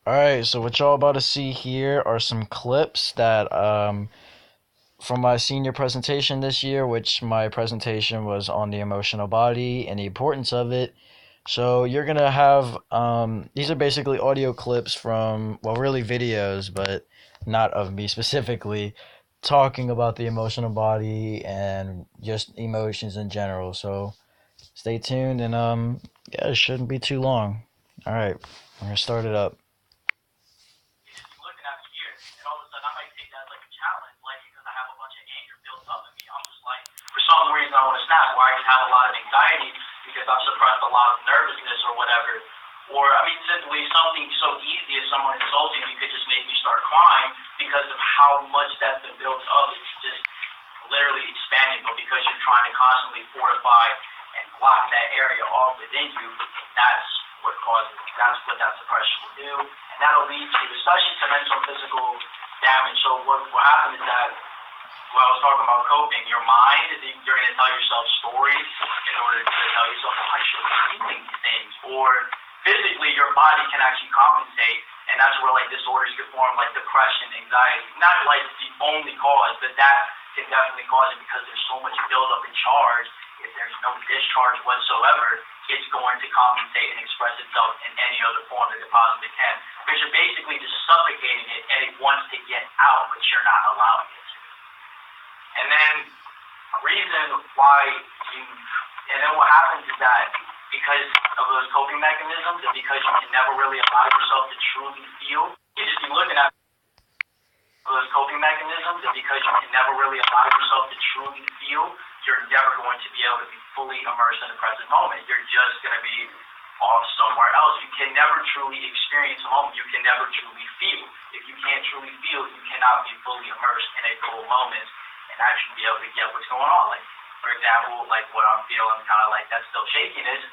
Alright, so what y'all about to see here are some clips that from my senior presentation this year, which my presentation was on the emotional body and the importance of it. So you're gonna have these are basically audio clips from, well, really videos, but not of me specifically, talking about the emotional body and just emotions in general. So stay tuned and yeah, it shouldn't be too long. All right, we're gonna start it up. Looking at me here, and all of a sudden I might take that as like a challenge, like because I have a bunch of anger built up in me. I'm just like, for some reason I want to snap, or I just have a lot of anxiety because I've suppressed a lot of nervousness or whatever. Or I mean, simply something so easy as someone insulting me could just make me start crying because of how much that's been built up. It's just literally expanding, but because you're trying to constantly fortify and block that area off within you, that's that's what that suppression will do, and that'll lead to, especially to mental and physical damage. So what happens is that, when I was talking about coping, your mind, you're going to tell yourself stories in order to tell yourself, oh, I should be feeling these things. Or physically, your body can actually compensate, and that's where like disorders can form, like depression, anxiety. Not like the only cause, but that can definitely cause it because there's so much buildup in charge. If there's no discharge whatsoever, it's going to compensate and express itself in any other form that it possibly can. Because you're basically just suffocating it, and it wants to get out, but you're not allowing it to. And then the reason why you, and then what happens is that because of those coping mechanisms, and because you can never really allow yourself to truly feel, you just be looking at those coping mechanisms, and because you can never really allow yourself to truly feel, you're never going to be able to be fully immersed in the present moment. You're just going to be off somewhere else. You can never truly experience a moment. You can never truly feel. If you can't truly feel, you cannot be fully immersed in a full moment and actually be able to get what's going on. Like, for example, like what I'm feeling, kind of like that still shakiness,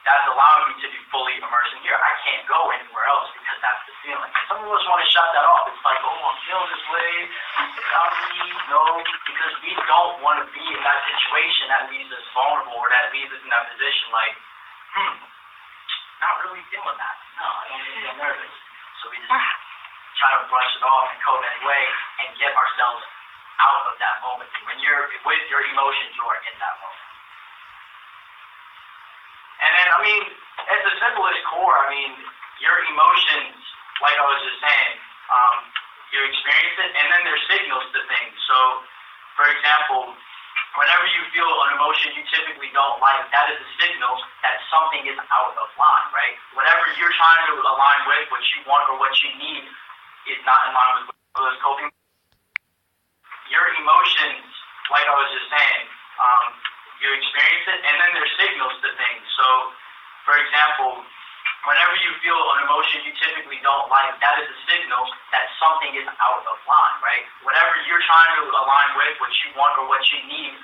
that's allowing me to be fully immersed in here. I can't go anywhere else because that's the feeling. And some of us want to shut that off. It's like, oh, I'm feeling this way. No, because we don't want to be in that situation that leaves us vulnerable, or that leaves us in that position like, not really feeling that. No, I don't feel nervous. So we just try to brush it off and cope anyway and get ourselves out of that moment. When you're with your emotions, you are in that moment. And then, I mean, at the simplest core, I mean, your emotions, like I was just saying, you experience it, and then there's signals to things. So, for example, whenever you feel an emotion you typically don't like, that is a signal that something is out of line, right? Whatever you're trying to align with, what you want or what you need, is not in line with those coping. Your emotions, like I was just saying, you experience it, and then there's signals to things. So, for example, whenever you feel an emotion you typically don't like, that is a signal that something is out of line, right? Whatever you're trying to align with, what you want or what you need,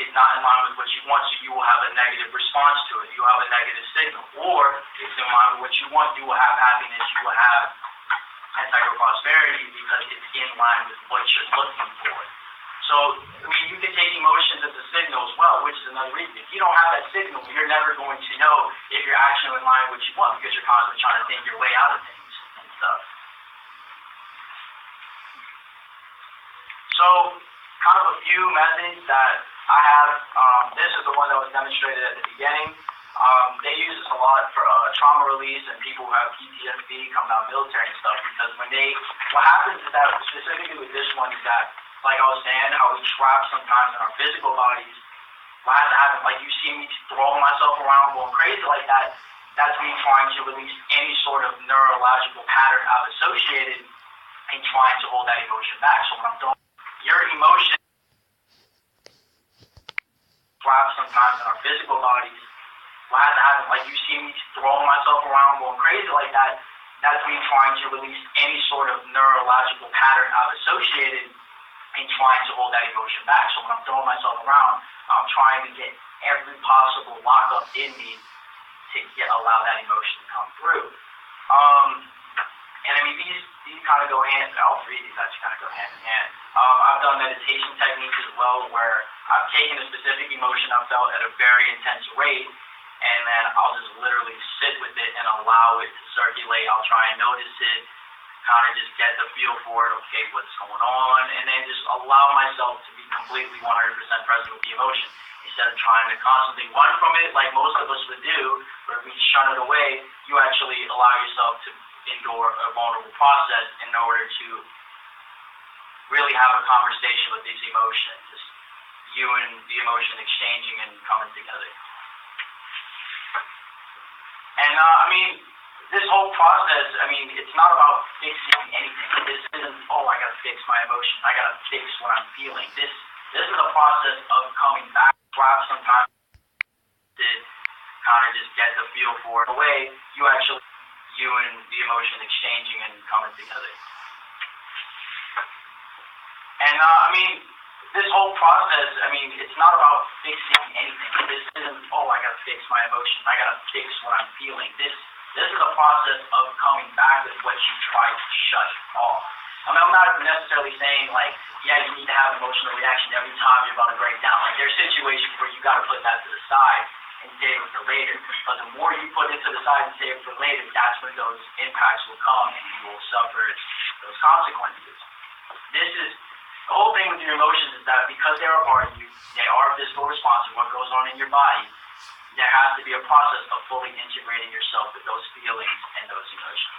is not in line with what you want, so you will have a negative response to it. You will have a negative signal. Or, if it's in line with what you want, you will have happiness, you will have prosperity because it's in line with what you're looking for. So, I mean, you can take emotions as a signal as well, which is another reason. If you don't have that signal, you're never going to know if you're actually in line with what you want, because you're constantly trying to think your way out of things and stuff. So, kind of a few methods that I have. This is the one that was demonstrated at the beginning. They use this a lot for trauma release and people who have PTSD coming out of military and stuff, because what happens is that, specifically with this one, is that, like I was saying, how we trap sometimes in our physical bodies. What has to happen, like you see me throwing myself around, going crazy like that, that's me trying to release any sort of neurological pattern I've associated and trying to hold that emotion back. So when I'm throwing, your emotion trap sometimes in our physical bodies. What has to happen, like you see me throwing myself around, going crazy like that, that's me trying to release any sort of neurological pattern I've associated and trying to hold that emotion back. So when I'm throwing myself around, I'm trying to get every possible lockup in me to allow that emotion to come through. And I mean, these kind of go hand, all three of these actually kind of go hand in hand. I've done meditation techniques as well, where I've taken a specific emotion I felt at a very intense rate, and then I'll just literally sit with it and allow it to circulate. I'll try and notice it, kind of just get the feel for it, okay, what's going on, and then just allow myself to be completely 100% present with the emotion. Instead of trying to constantly run from it, like most of us would do, where we shun it away, you actually allow yourself to endure a vulnerable process in order to really have a conversation with these emotions, just you and the emotion exchanging and coming together. And this whole process, it's not about fixing anything. This isn't, I gotta fix my emotion. I gotta fix what I'm feeling. This is a process of coming back. Perhaps sometimes to kind of just get the feel for it. The way you and the emotion exchanging and coming together. And this whole process, it's not about fixing anything. This isn't, I gotta fix my emotion. I gotta fix what I'm feeling. This is a process of coming back with what you tried to shut off. I'm not necessarily saying, you need to have an emotional reaction every time you're about to break down. There's situations where you got to put that to the side and save it for later. But the more you put it to the side and save it for later, that's when those impacts will come and you will suffer those consequences. The whole thing with your emotions is that because they're a part of you, they are a physical response to what goes on in your body, there has to be a process of fully integrating yourself with those feelings and those emotions.